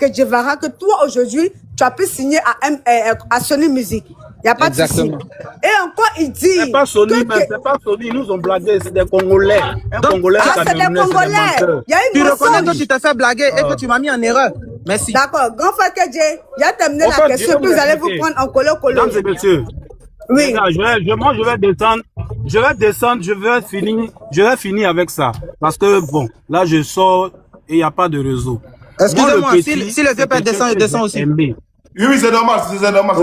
que Guevara, que toi, aujourd'hui, tu as pu signer à Sony Music. Il n'y a pas de souci. Et encore, il dit... C'est pas Sony, mais c'est pas Sony. Ils nous ont blagué. C'est des Congolais. Un Congolais, c'est des Congolais. Il y a une tu reconnais que tu t'es fait blaguer et que tu m'as mis en erreur. Merci. D'accord. Grand frère Kedje, il a terminé la question. Puis vous allez vous prendre en colo-colo. Mesdames et messieurs. Oui. Moi, je vais descendre. Je vais descendre. Je vais finir avec ça. Parce que, bon, là, je sors et il n'y a pas de réseau. Excusez-moi, si le vieux père descend, il descend aussi. Oui, c'est normal. C'est normal.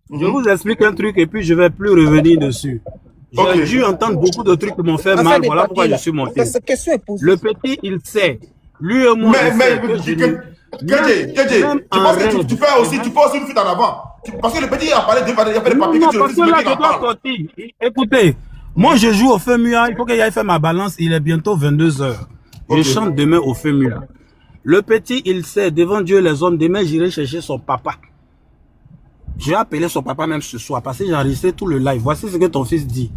Je vous explique un truc et puis je ne vais plus revenir dessus. J'ai dû entendre beaucoup de trucs qui m'ont fait mal. Voilà pourquoi je suis monté. Le petit, il sait. Lui et moi, tu peux aussi une fuite en avant. Parce que le petit a parlé de papiers que tu le Écoutez, moi je joue au FEMUA. Il faut qu'il aille faire ma balance. Il est bientôt 22h. Je chante demain au FEMUA. Le petit, il sait. Devant Dieu les hommes, demain j'irai chercher son papa. J'ai appelé son papa même ce soir parce que j'ai enregistré tout le live. Voici ce que ton fils dit.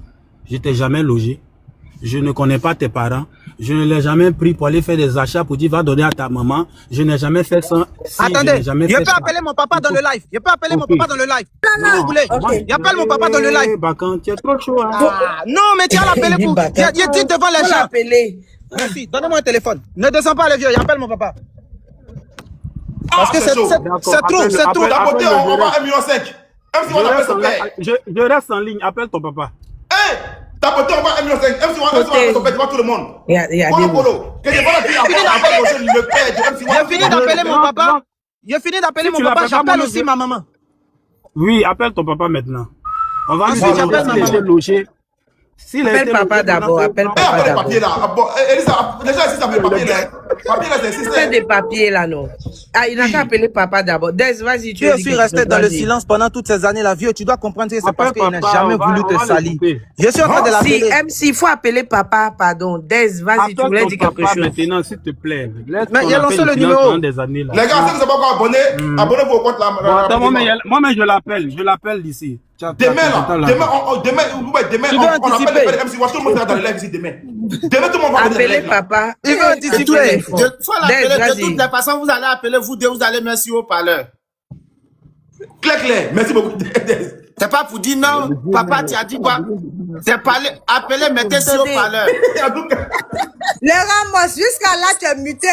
Je t'ai jamais logé. Je ne connais pas tes parents. Je ne l'ai jamais pris pour aller faire des achats pour dire va donner à ta maman. Je n'ai jamais fait ça. Attendez, je peux appeler mon papa dans le live. Je peux appeler mon papa dans le live. Non. Il appelle mon papa dans le live. Quand tu es trop chaud. Non, mais tu as l'appelé pour. Il dit devant les gens. Merci, donnez-moi un téléphone. Ne descends pas le vieux, il appelle mon papa. Parce que c'est trop. D'abord, on va 1,5 million. Je reste en ligne, appelle ton papa. Hé, d'abord, on va 1,5 million. MC1 va appeler son père devant tout le monde. J'ai fini d'appeler mon papa. J'ai fini d'appeler mon papa, j'appelle aussi ma maman. Oui, appelle ton papa maintenant. On va lui demander s'il est logé. Appelle papa d'abord, appelle papa d'abord. Elisa, déjà ici, ça fait papier là. Papier là, c'est des papiers là, non. Ah, il n'a qu'à appeler papa d'abord. Des, vas-y, tu suis resté dans le silence pendant toutes ces années, la vieux. Tu dois comprendre que c'est parce qu'il n'a jamais voulu te salir. Je suis en train de l'appeler. Si, MC, il faut appeler papa, pardon. Des, vas-y, tu voulais dire quelque chose. Maintenant, s'il te plaît. Mais il a lancé le numéro. Les gars, si vous n'êtes pas encore abonnés, abonnez-vous au compte là. Moi, je l'appelle d'ici. Demain, on appelle le MC Watt, tout le monde sera dans le live ici demain. Demain, tout le monde va appeler papa. Il veut anticiper. Il faut l'appeler de toutes les façons. Vous allez appeler, vous allez mettre sur haut-parleur. Claire, merci beaucoup. C'est pas pour dire non, papa, tu as dit quoi? C'est appeler, mettez sur haut-parleur. Les Ramos, jusqu'à là, tu es muté,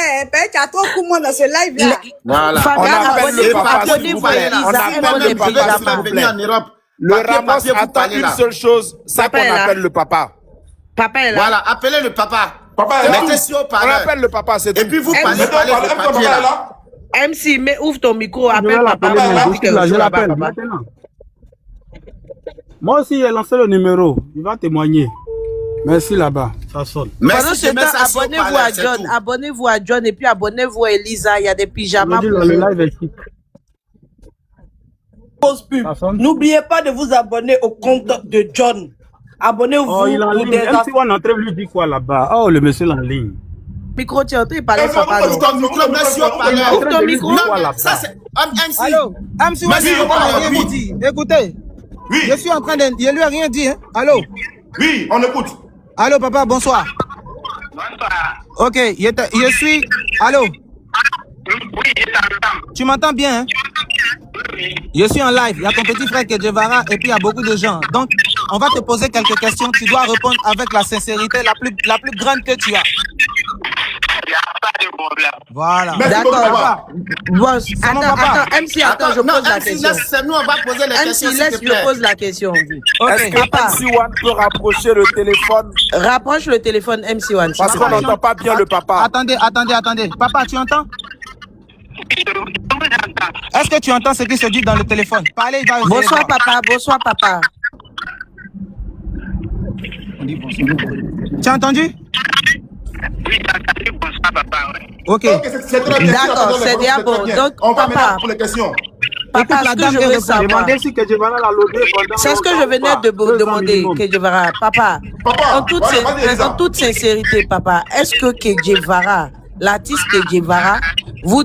tu as trop de monde dans ce live-là. Voilà. On appelle le papa, on appelle le papa, s'il vous plaît. En Europe. Le Ramos attend une seule chose, c'est qu'on appelle le papa. Papa est là. Voilà, appelez le papa. Papa est là. Mettez sur haut-parleur. On appelle le papa, c'est tout. Et puis vous parlez de papier là. MC, mais ouvre ton micro, appelle papa. Je l'appelle maintenant. Moi aussi, j'ai lancé le numéro. Il va témoigner. Merci là-bas. Ça sonne. Pendant ce temps, abonnez-vous à John. Abonnez-vous à John et puis abonnez-vous à Elisa. Il y a des pyjamas pour le live est chic. N'oubliez pas de vous abonner au compte de John. Abonnez-vous. Oh, il est en ligne. MC1 est en train de lui dire quoi là-bas? Oh, le monsieur est en ligne. Micro, tu es en train de parler papa. Ouvre ton micro. Ça, c'est MC. Allô, MC, écoutez. Oui. Je suis en train de... Je lui ai rien dit, hein. Allô. Oui, on écoute. Allô, papa, bonsoir. Bonsoir. Ok, je suis... Allô. Oui, je t'entends. Tu m'entends bien, hein? Oui. Je suis en live. Il y a ton petit frère Guevara et puis il y a beaucoup de gens. Donc, on va te poser quelques questions. Tu dois répondre avec la sincérité la plus grande que tu as. Il n'y a pas de problème. Voilà. D'accord. Bon, attends, MC, attends, je pose la question. C'est nous, on va poser les questions. MC, laisse, je pose la question. Est-ce que MC1 peut rapprocher le téléphone? Rapproche le téléphone, MC1. Parce qu'on n'entend pas bien le papa. Attendez. Papa, tu entends? Est-ce que tu entends ce qui se dit dans le téléphone? Parlez, il va oser. Bonsoir, papa. Bonsoir, papa. Tu as entendu? Oui, j'ai entendu bonsoir, papa. Ok. D'accord, c'est bien bon. Donc, on va papa, maintenant pour les questions. Papa, ce que je veux savoir, c'est ce que je venais de demander, Kedjevara. Papa, en toute sincérité, papa, est-ce que Kedjevara, l'artiste Kedjevara, vous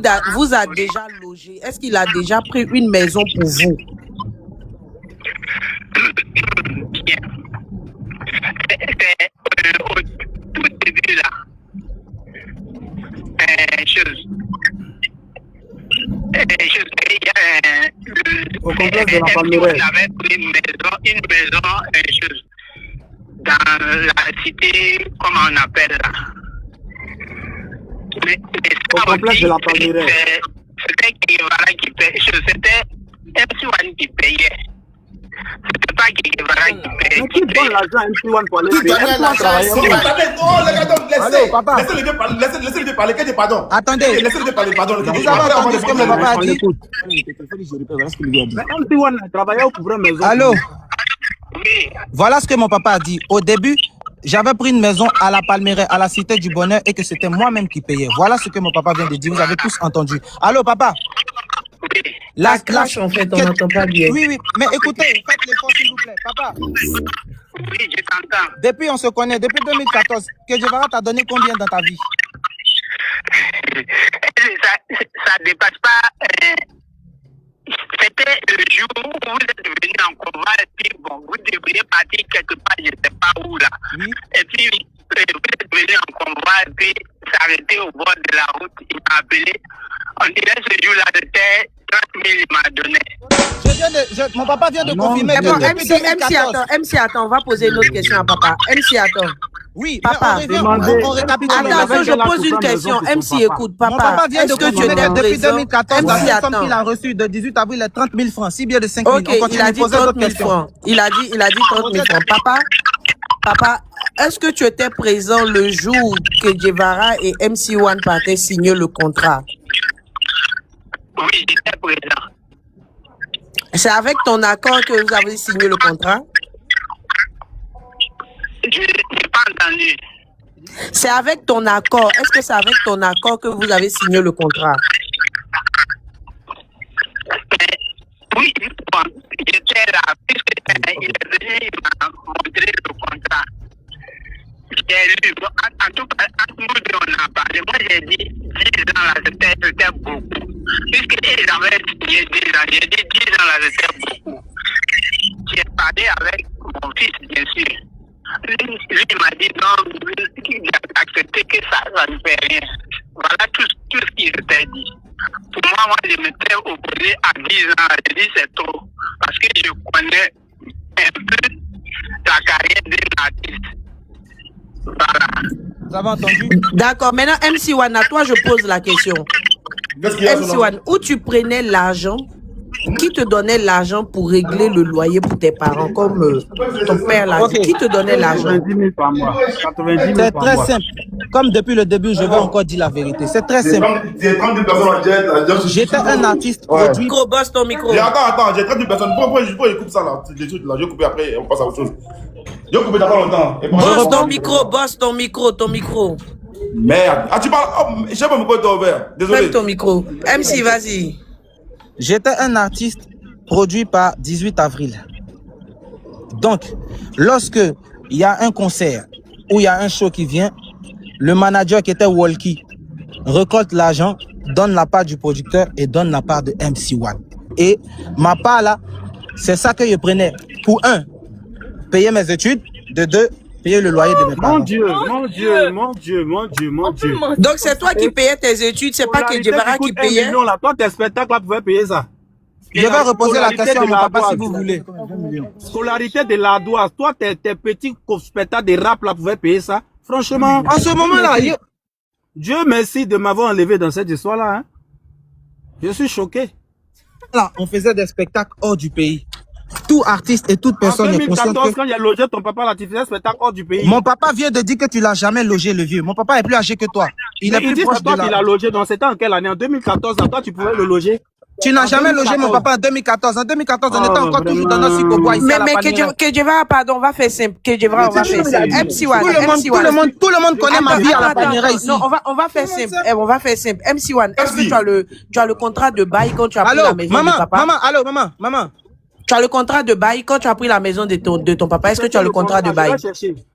a déjà logé? Est-ce qu'il a déjà pris une maison pour vous? Au tout début là, chose. Au complexe de la Palmeraie. On avait pris une maison dans la cité, comment on appelle là. Au complexe de la Palmeraie. C'était Guevara qui payait. C'était MC1 qui payait. C'était pas Guevara qui payait. Mais qui donne l'argent à MC1 pour aller Qui payer? donnait l'argent à MC1? Oh, les gars, Allô, papa. laissez-le parler. Qu'est-ce pardon? Attendez. Laissez-le parler, pardon. Vous avez entendu ce que mon papa a dit? Mais MC1 a travaillé au couvre maison. Allô? Oui. Voilà ce que mon papa a dit. Au début, j'avais pris une maison à la Palmeraie, à la Cité du Bonheur, et que c'était moi-même qui payais. Voilà ce que mon papa vient de dire. Vous avez tous entendu. Allô, papa? Oui. La clash, en fait, on n'entend pas bien. Oui. Mais écoutez, faites l'effort, s'il vous plaît. Papa, Oui, je t'entends. depuis on se connaît, depuis 2014, que Guevara t'a donné combien dans ta vie? Ça dépasse pas. C'était le jour où vous êtes venu en convoi et puis bon, vous devriez partir quelque part, je ne sais pas où là. Oui. Et puis vous êtes venu en convoi et puis s'arrêter au bord de la route. Il m'a appelé. On dirait ce jour-là, c'était 30 000, il m'a donné. Mon papa vient de confirmer D'accord, que depuis 2014. MC, attends, on va poser une autre question à papa. MC, attends. Oui, Papa, mais on récapitule. Attends, je pose une question. MC, écoute, Mon papa vient de est-ce que tu confirmer étais que depuis présent? 2014, la MC, somme attends. qu'il a reçue de 18 avril est 30 000 francs, si bien de 5 000. Ok, il a dit 30 000 francs. Il a dit 30 000 francs. Papa, est-ce que tu étais présent le jour que Guevara et MC1 partaient signer le contrat? Oui, j'étais présent. C'est avec ton accord que vous avez signé le contrat? Je n'ai pas entendu. C'est avec ton accord. Est-ce que c'est avec ton accord que vous avez signé le contrat? Oui, bon, j'étais là, puisqu'il est venu, il m'a montré le contrat. J'ai lu, en tout cas, nous deux, on a parlé. Moi, j'ai dit 10 ans là, c'était beaucoup. Puisqu'ils avaient signé 10 ans, j'ai dit 10 ans là, c'était beaucoup. J'ai parlé avec mon fils, bien sûr. Lui, il m'a dit non, il a accepté que ça ne fait rien. Voilà tout ce qu'il s'était dit. Pour moi, je m'étais opposé à 10 ans. J'ai dit c'est trop. Parce que je connais un peu la carrière d'un artiste. Voilà. Vous avez entendu? D'accord. Maintenant, MC1, à toi, je pose la question. MC1, où tu prenais l'argent? Qui te donnait l'argent pour régler le loyer pour tes parents, comme ton père l'a dit? Qui te donnait l'argent? 90 000 par mois. 90 000 C'est par très mois. simple. Comme depuis le début, je vais encore dire la vérité. C'est très simple. J'étais un artiste produit. Micro, bosse ton micro. Attends, j'ai 30 000 personnes. Pourquoi je coupe ça là? Les trucs là, je vais couper après et on passe à autre chose. Je vais couper d'abord longtemps. Bosse ton micro. Merde. Ah, tu parles. Oh, je sais pas pourquoi tu es ouvert. Désolé. Ferme ton micro. MC, vas-y. J'étais un artiste produit par 18 avril. Donc, lorsque il y a un concert ou il y a un show qui vient, le manager qui était Walkie récolte l'argent, donne la part du producteur et donne la part de MC1. Et ma part là, c'est ça que je prenais. Pour un, payer mes études. De deux, payer le loyer de mes parents. Mon Dieu. Donc c'est toi qui payais tes études, c'est pas que Guevara qui payait. Là, toi, tes spectacles là pouvaient payer ça. Je vais reposer la question à mon papa si vous voulez. Scolarité de l'ardoise. Toi, tes petits spectacles de rap là pouvaient payer ça. Franchement. En ce moment-là, Dieu merci de m'avoir enlevé dans cette histoire-là. Hein. Je suis choqué. Là, on faisait des spectacles hors du pays. Tout artiste et toute personne est conscient que... quand il a logé ton papa là, tu faisais un spectacle hors du pays. Mon papa vient de dire que tu l'as jamais logé, le vieux. Mon papa est plus âgé que toi. Il est plus proche de toi la... qu'il a logé. Donc c'était en quelle année? En 2014, à toi tu pouvais le loger. Tu n'as jamais logé mon papa en 2014. En 2014, on était encore toujours dans notre Sikobois ici à la Palmeraie. Que Guevara, pardon, on va faire simple. Que Guevara, on va faire simple. MC1, tout le monde connaît ma vie à la Palmeraie ici. Non, on va faire simple. On va faire simple. MC1, est-ce que tu as le contrat de bail quand tu as pris la maison de papa? Maman. Tu as le contrat de bail quand tu as pris la maison de ton papa. Est-ce que tu as le contrat de bail?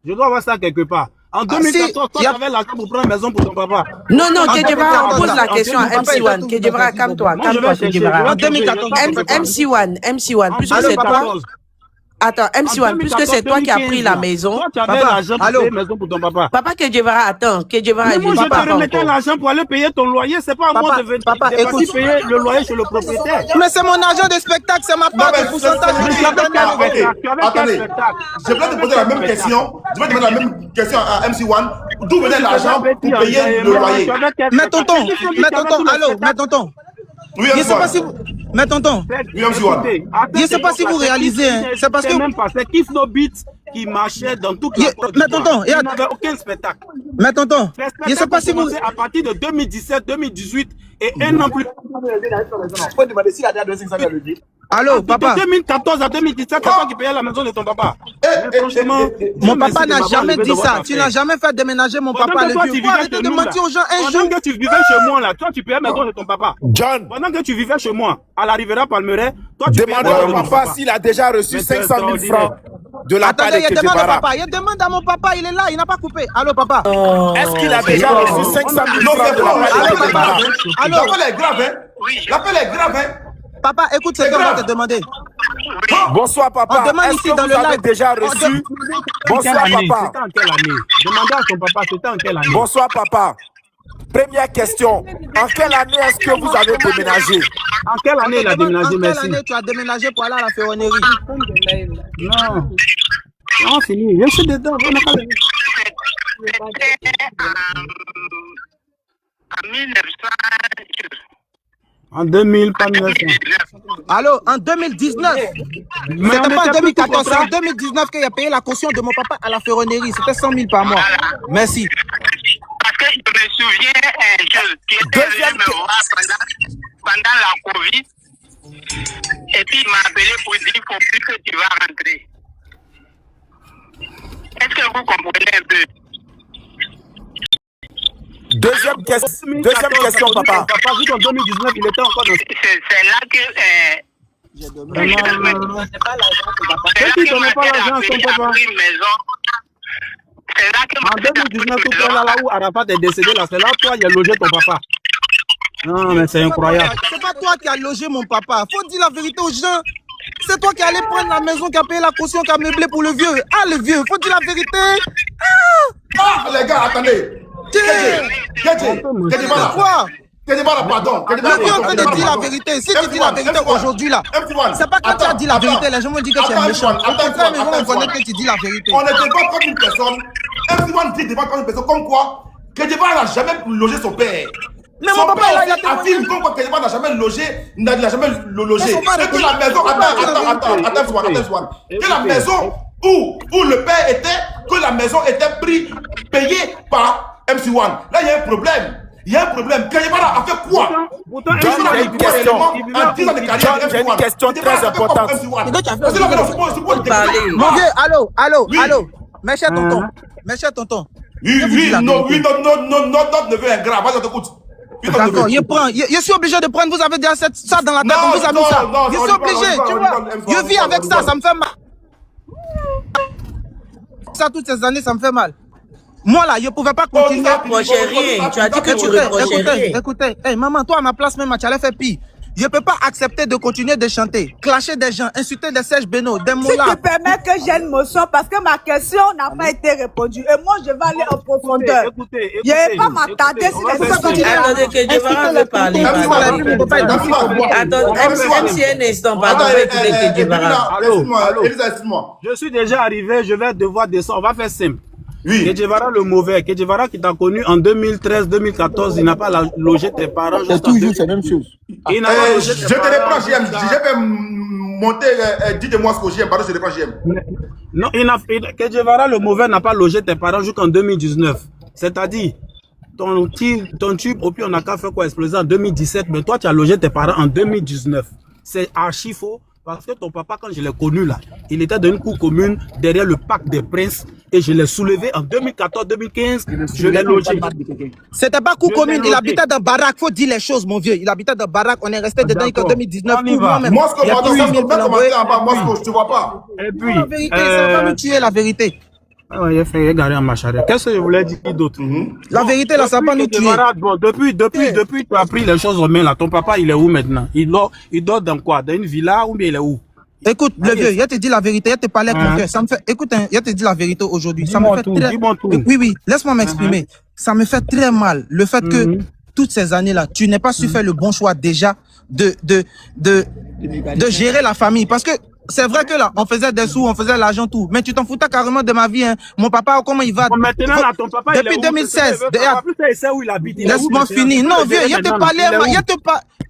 Je dois avoir ça quelque part. En 2014, toi, tu avais l'argent pour prendre une maison pour ton papa. Non, Kedjevara, on pose la question à MC1. Kedjevara, calme-toi, Kedjevara. MC1, puisque c'est toi. Attends, MC1, puisque c'est toi qui as pris la maison. Toi, tu avais l'argent pour payer maison pour ton papa. Papa Kedjevara, attends. Kedjevara, mais moi, je te remettais l'argent pour aller payer ton loyer. C'est pas à moi de venir payer le loyer chez le propriétaire. Mais c'est mon argent de spectacle, c'est ma part de pourcentage. Attendez, je vais te poser la même question. Je vais te demander la même question à MC1. D'où venait l'argent pour payer le loyer? Mais tonton, allô, mais tonton. Oui, je sais pas si vous... Mais tonton, je sais pas si vous réalisez, hein. C'est parce que... C'est Kiff No Beats qui marchait dans toute la Côte d'Ivoire. Mais tonton, il n'avait aucun spectacle. Mais tonton, je sais pas si vous... À partir de 2017, 2018 et un an plus tard. Faut demander s'il a déjà donné 500 000 le dire. Allô, papa. De 2014 à 2017, c'est toi qui payais la maison de ton papa. Franchement, mon papa n'a jamais dit ça. Tu n'as jamais fait déménager mon papa. Toi, tu vivais de mentir aux gens. Pendant que tu vivais chez moi, là, toi, tu payais la maison de ton papa. John. Pendant que tu vivais chez moi, à la Riviera Palmeraie, toi, tu payais demande à mon papa s'il a déjà reçu 500 000 francs de la part de Kedjevara. Il demande à mon papa, il est là, il n'a pas coupé. Allô, papa. Est-ce qu'il a déjà reçu 500 000 francs de la part de Kedjevara? L'appel est grave, hein? L'appel est grave, hein? Papa, écoute ce que je vais te demander. Bonsoir, papa. Est-ce que vous avez déjà reçu? Bonsoir, papa. C'était en quelle année? Demandez à son papa, c'était en quelle année? Bonsoir, papa. Première question. En quelle année est-ce que vous avez déménagé? En quelle année il a déménagé, merci? En quelle année tu as déménagé pour aller à la ferronnerie? Non. Non, fini. Je suis dedans. En 1900. En 2000, pas 1900. Allô, en 2019. C'était pas en 2014, c'est en 2019 qu'il a payé la caution de mon papa à la ferronnerie. C'était 100 000 par mois. Merci. Parce que je me souviens qui était venu me voir pendant la Covid. Et puis il m'a appelé pour dire qu'il ne faut plus que tu vas rentrer. Est-ce que vous comprenez un peu? Deuxième question, papa. Papa, vu qu'en 2019, il était encore dans... C'est là que... C'est là que mon père a pris une maison. C'est là que en 2019, tout le là où Arafat est décédé, là, c'est là toi, il a logé ton papa. Non, mais c'est incroyable. C'est pas toi qui as logé mon papa. Faut dire la vérité aux gens. C'est toi qui allais prendre la maison, qui a payé la caution, qui a meublé pour le vieux. Ah, le vieux, faut dire la vérité. Ah, les gars, attendez. Kedjevara, quoi? Kedjevara, pardon. Le vieux est en train de dire la vérité. Si tu dis la vérité aujourd'hui, là, c'est pas quand tu as dit la vérité, les gens vont dire que tu es méchant. Au contraire, les gens vont connaître que tu dis la vérité. On n'était pas comme une personne. MC1 dit devant comme une personne, comme quoi Kedjevara n'a jamais logé son père. Mais mon papa, il a affirme comme quoi Kedjevara n'a jamais logé, n'a jamais logé. Et que la maison, attends, que la maison où le père était, que la maison était payée par MC1. Là, il y a un problème. Il y a un problème. Kedjevara a fait quoi? J'ai une question très importante. Mon vieux, allô. Mes chers tontons. Oui, notre neveu est grave. Vas-y, on t'écoute. D'accord, je suis obligé de prendre, vous avez déjà ça dans la tête, on vous a mis ça. Je suis obligé, tu vois. Je vis avec ça, ça me fait mal. Ça, toutes ces années, ça me fait mal. Moi là, je ne pouvais pas continuer. Tu reprochais rien. Tu as dit que tu reprochais rien. Écoutez, hey, maman, toi à ma place même, tu allais faire pire. Je ne peux pas accepter de continuer de chanter, clasher des gens, insulter des Serge Beno, des mots là. Si tu permets que j'ai une motion, parce que ma question n'a pas été répondue. Et moi, je vais aller en profondeur. Écoutez. Je ne vais pas m'attarder sur les choses. Attendez, que Kedjevara veut parler. Attends, un instant, pardon, on va écouter Kedjevara. Excuse-moi. Je suis déjà arrivé, je vais devoir descendre. On va faire simple. Oui. Kedjevara le mauvais, Kedjevara qui t'a connu en 2013-2014, il n'a pas logé tes parents. C'est toujours la même chose. Je te reprends, JM. Je vais monter, dites-moi ce que j'aime. Pardon, je te reprends, JM. Non, Kedjevara le mauvais n'a pas logé tes parents jusqu'en 2019. C'est-à-dire, ton tube, au pire, on n'a qu'à faire quoi exploser en 2017, mais toi, tu as logé tes parents en 2019. C'est archi faux. Parce que ton papa, quand je l'ai connu là, il était dans une cour commune derrière le Parc des Princes et je l'ai soulevé en 2014-2015. Je l'ai logé. C'était pas cour commune, il habitait dans baraque. Faut dire les choses, mon vieux. Il habitait dans baraque. On est resté dedans en 2019. Moi, ce que je te vois pas. Et puis, la vérité, ça va me tuer, la vérité. Il a fait égarer en marche arrière. Qu'est-ce que je voulais dire d'autre? La vérité, là, ça va nous tuer. Bon, depuis, tu as pris les choses en main là. Ton papa, il est où maintenant? Il dort dans quoi? Dans une villa ou bien il est où? Écoute, le vieux, il te dit la vérité, il te parlait avec mon cœur. Ça me fait, écoute, il te dit la vérité aujourd'hui. Ça me fait très... Oui, laisse-moi m'exprimer. Ça me fait très mal, le fait que toutes ces années-là, tu n'aies pas su faire le bon choix déjà de gérer la famille. Parce que c'est vrai que là, on faisait des sous, on faisait l'argent, tout. Mais tu t'en foutais carrément de ma vie, hein. Mon papa, comment il va? Maintenant, là, ton papa, depuis 2016. Où il habite. Laisse-moi finir. Non, vieux, il te parlait,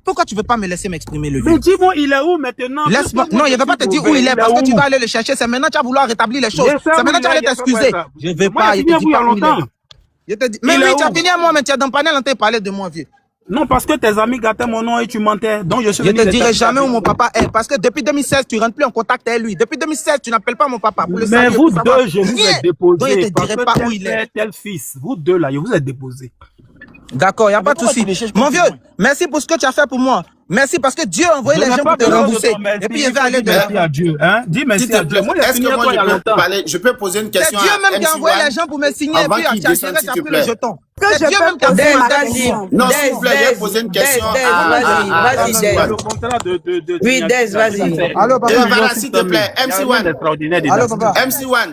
Pourquoi tu veux pas me laisser m'exprimer, le vieux? Mais dis-moi, il est où maintenant? Laisse-moi. Non, il ne va pas te dire où il est parce que tu vas aller le chercher. C'est maintenant que tu vas vouloir rétablir les choses. C'est maintenant que tu vas aller t'excuser. Je ne vais pas. Il te dit pas où il est. Mais oui, tu as fini à moi, mais tu as dans le panel, on t'a parlé de moi, vieux. Non, parce que tes amis gâtaient mon nom et tu mentais. Donc je te dirai jamais où mon papa est. Parce que depuis 2016, tu ne rentres plus en contact avec lui. Depuis 2016, tu n'appelles pas mon papa. Pour le mais vous deux, je vous ai déposé. Donc, je ne te dirai pas où il est. Tel fils. Vous deux, là, je vous ai déposé. D'accord, il n'y a pas de souci. Mon vieux, merci pour ce que tu as fait pour moi. Merci parce que Dieu a envoyé les gens pour te rembourser. Et puis il va aller de là. Merci à Dieu. Hein? Dis merci à Dieu. Est-ce que moi je peux parler? Je peux poser une question à C'est Dieu même qui a envoyé les gens pour me signer et puis tu as pris le jeton. C'est Dieu même qui a envoyé les gens. Non, s'il vous plaît, je vais poser une question vas-y. Oui, Des, vas-y. Allô, papa. S'il te plaît, MC1. Allô, papa. MC1.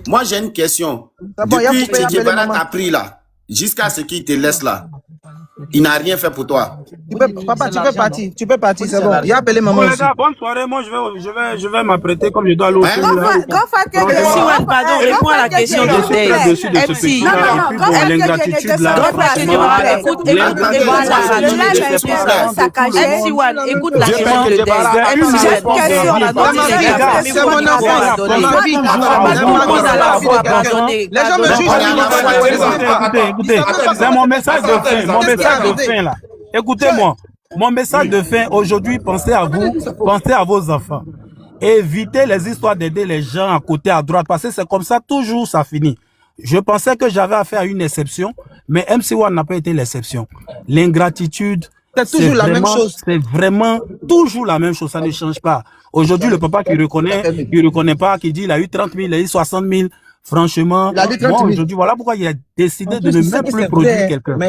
Moi, j'ai une question. Depuis que Djebara t'a pris là, jusqu'à ce qu'il te laisse là, il n'a rien fait pour toi. Papa, tu peux partir, c'est bon. Il a appelé maman aussi. Bonne soirée, moi je vais m'apprêter comme je dois aller au pardon, réponds à la question de Dave. L'ingratitude là. Écoute la question de Dave. Les gens me jugent. Écoutez, c'est mon message de fin là. Écoutez-moi, mon message de fin aujourd'hui, pensez à vous, pensez à vos enfants. Évitez les histoires d'aider les gens à côté, à droite, parce que c'est comme ça, toujours ça finit. Je pensais que j'avais affaire à une exception, mais MC1 n'a pas été l'exception. L'ingratitude, c'est toujours la même chose. C'est vraiment toujours la même chose, ça ne change pas. Aujourd'hui, le papa qui reconnaît pas, qui dit il a eu 30 000, il a eu 60 000, franchement, moi aujourd'hui, voilà pourquoi il a décidé de ne même plus produire quelqu'un.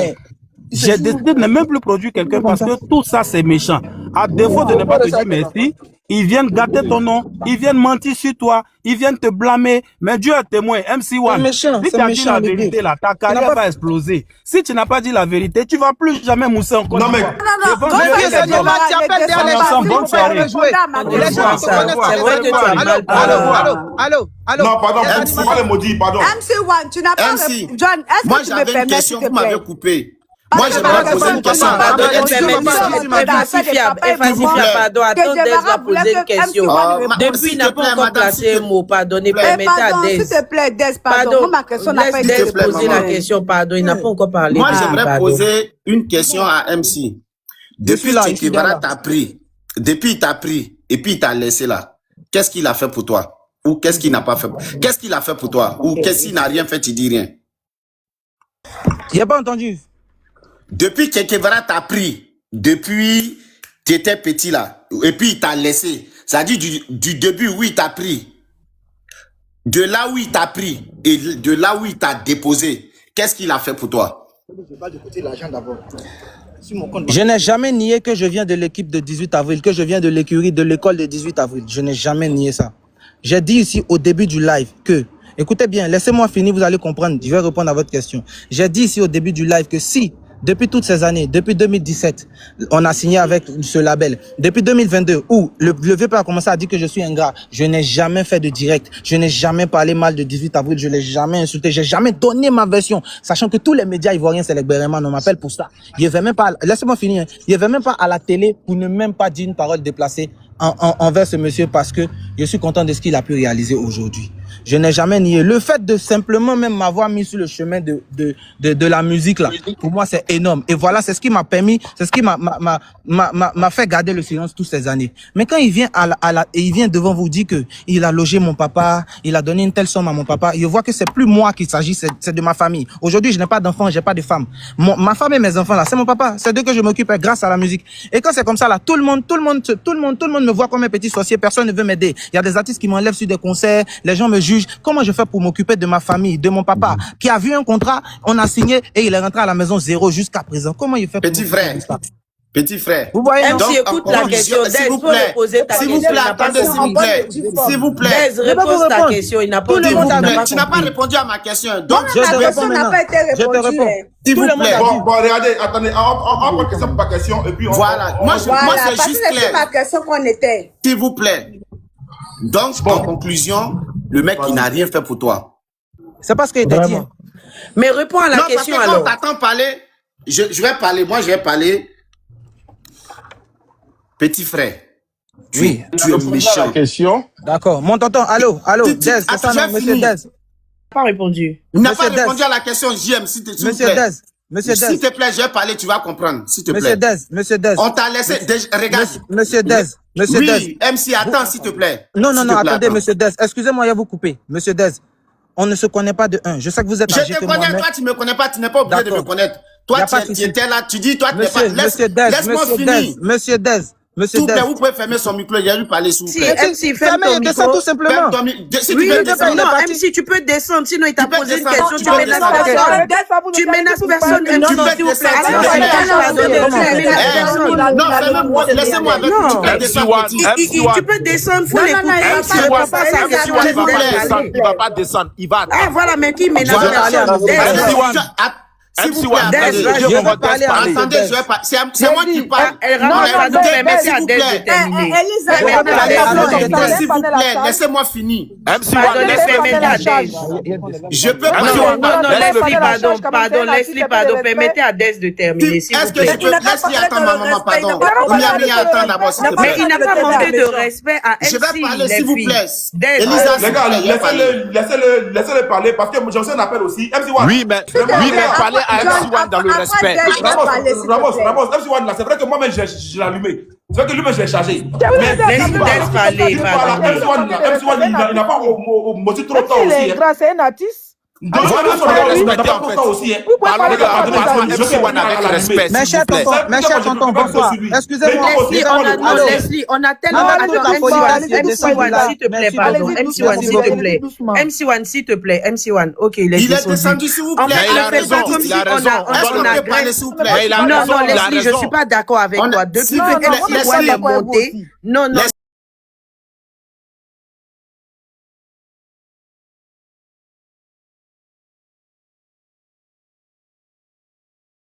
J'ai décidé de ne même plus produire quelqu'un parce que tout ça c'est méchant. À défaut de ne pas te dire merci, ils viennent gâter ton nom, ils viennent mentir sur toi, ils viennent te blâmer. Mais Dieu est témoin, MC1. Si tu as dit la vérité là, ta carrière va exploser. Si tu n'as pas dit la vérité, tu vas plus jamais mousser encore. Non mais bonne soirée. Allô. Non, pardon, MC, pas les maudits, pardon. MC1, tu n'as pas... John, est-ce que tu me permets, s'il te plaît? Vous m'avez coupé. Moi, j'aimerais poser une question. Pardon, doit poser une question. Depuis, il n'a pas encore placé un mot. Pardonnez, permettez à Des. S'il te plaît, Des, pardon. Ma question n'a pas été poser la question. Pardon, il n'a pas encore parlé. Moi, j'aimerais poser une question à MC. Depuis que Djebara t'a pris, depuis il t'a pris et puis il t'a laissé là, qu'est-ce qu'il a fait pour toi? Ou qu'est-ce qu'il n'a pas fait? Qu'est-ce qu'il a fait pour toi? Ou qu'est-ce qu'il n'a rien fait, tu dis rien? Il n'a pas entendu. Depuis que Djebara t'a pris, depuis tu étais petit là, et puis il t'a laissé, ça dit du début où il t'a pris, de là où il t'a pris et de là où il t'a déposé, qu'est-ce qu'il a fait pour toi? Je n'ai jamais nié que je viens de l'équipe de 18 avril, que je viens de l'écurie de l'école de 18 avril. Je n'ai jamais nié ça. J'ai dit ici au début du live que, écoutez bien, laissez-moi finir, vous allez comprendre, je vais répondre à votre question. J'ai dit ici au début du live que si, depuis toutes ces années, depuis 2017, on a signé avec ce label. Depuis 2022, où le vieux père a commencé à dire que je suis ingrat, je n'ai jamais fait de direct, je n'ai jamais parlé mal de 18 avril, je ne l'ai jamais insulté, j'ai jamais donné ma version, sachant que tous les médias ivoiriens, c'est les Béréman, on m'appelle pour ça. Il n'y avait même pas, laissez-moi finir, il n'y avait même pas à la télé pour ne même pas dire une parole déplacée envers ce monsieur parce que je suis content de ce qu'il a pu réaliser aujourd'hui. Je n'ai jamais nié. Le fait de simplement même m'avoir mis sur le chemin de la musique là, pour moi c'est énorme. Et voilà, c'est ce qui m'a permis, c'est ce qui m'a fait garder le silence toutes ces années. Mais quand il vient il vient devant vous dire que il a logé mon papa, il a donné une telle somme à mon papa, je vois que c'est plus moi qu'il s'agit, c'est de ma famille. Aujourd'hui, je n'ai pas d'enfants, j'ai pas de femme. Ma femme et mes enfants là, c'est mon papa, c'est d'eux que je m'occupe grâce à la musique. Et quand c'est comme ça là, tout le monde me voit comme un petit sorcier, personne ne veut m'aider. Il y a des artistes qui m'enlèvent sur des concerts, les gens me jugent. Comment je fais pour m'occuper de ma famille, de mon papa, qui a vu un contrat, on a signé et il est rentré à la maison zéro jusqu'à présent. Comment il fait pour Petit frère, Petit frère. Vous voyez, MC, écoute la question. S'il vous Dez, plaît, poser ta s'il vous question. plaît, attendez, s'il vous plaît. S'il vous plaît. Dez, repose ta question. Il n'a pas S'il vous plaît, pas tu n'as pas compris. répondu à ma question. Donc, je te La question réponds n'a maintenant. pas été Je te répondue. réponds. s'il Tout vous le monde plaît. a dit. Bon, regardez, attendez, on prend question par question et puis on... Voilà. Moi, Voilà, c'est parce que juste c'est sur ma clair. question qu'on était. S'il vous plaît. Donc, en conclusion, le mec, il n'a rien fait pour toi. C'est pas ce qu'il t'a dit. Mais réponds à la Non, question parce que quand alors. t'attends parler, je vais parler. Moi, je vais parler. Petit frère. Oui. Tu es méchant. Question. D'accord. Mon tonton, allô, Dez, c'est ça, non, monsieur Dez. Pas répondu. Il n'a pas Monsieur Dez. répondu à la question, JM, s'il te Monsieur plaît. Dez, monsieur S'il Dez, te plaît, je vais parler, tu vas comprendre, s'il te monsieur plaît. Dez, monsieur Dez. On t'a laissé, regarde. Monsieur Dez, monsieur Dez. Oui, MC, attends, s'il te plaît. Non, non, S'il non, te plaît, attendez, attends. monsieur Dez. Excusez-moi, il y a vous couper. Monsieur Dez, on ne se connaît pas de un. Je sais que vous êtes Je âgé te que connais, moi-même. toi, tu me connais pas, tu n'es pas obligé de me D'accord. connaître. Y Toi, a pas de tu souci. étais là, tu dis, toi, tu n'es pas. Monsieur Dez, Laisse-moi monsieur finir. Dez, monsieur Dez, monsieur S'il vous Dez. plaît, vous pouvez fermer son micro, il a lui parler, s'il vous Si, plaît. MC, ferme Fermez ton de ça micro. tout simplement. Ferme ton micro. Si tu Oui, veux il est descendre, non, parti. MC, tu peux descendre, sinon il t'a Tu peux posé une descendre, question, tu tu peux menaces descendre. personne. Tu menaces personne, MC, Tu peux s'il vous plaît. descendre. Non, fermez-moi, laissez-moi avec Non. tu peux descendre, petit. Tu peux descendre, faut Non, non, l'écouter. non, il va MC, pas réponds pas à sa descendre. question. Il va laisse pas Dez descendre. parler. Il va pas descendre. Il va Ah, voilà, mais qui menace Voilà. personne? Dez. S'il vous MC1, plaît, Dez, attendez. vas-y. Je veux parler à monsieur Attendez, Dez. je vais pas. C'est moi qui parle. Elle ramasse Non, ça, donc Dez, permettez s'il à vous Dez plaît. de terminer. Elisa, Je veux parler à monsieur Dez. S'il vous plaît, laissez-moi finir. MC1, Pardon, laisse permettez à Dez. Je peux Ah, pas. non, Leslie, pardon, Leslie, pardon, permettez à Dez de terminer, s'il Est-ce vous que je plaît. peux laisser attendre ma maman, pardon. Attends d'abord, s'il te Mais plaît. il n'a pas manqué de respect à Je vais MC, parler, les s'il vous filles. plaît. Dez. Elisa, Les gars, laissez-le parler parce que j'ai reçu un appel aussi. MC1. Oui, mais parlez à MC1 dans le respect. Ramos, MC1 là, c'est vrai que moi-même je l'ai allumé. C'est vrai que lui-même je l'ai chargé. Laisse Dez parler, pardon. MC1 il n'a pas motivé trop de temps aussi. C'est un artiste. Donc, il n'a pas trop de temps aussi. Parlons de MC1 avec respect, Mes s'il chers vous plaît. tontons, mes chers tontons, bonsoir. Excusez-moi. Leslie, on a tellement... Avec toute la Attends, politesse, MC1, s'il te plaît, merci pardon. beaucoup. MC1, s'il te plaît. MC1, s'il te plaît. MC1, ok, il est Il est descendu. descendu, s'il vous En plaît. fait, il a ne fais raison, pas comme il si a on raison. a Est-ce qu'on peut parler, agressé. s'il vous plaît? Mais il a Non, raison, non, il a Leslie, je raison. suis pas d'accord avec On a- toi. Depuis s'il vous que plaît, MC1 est monté, non, non,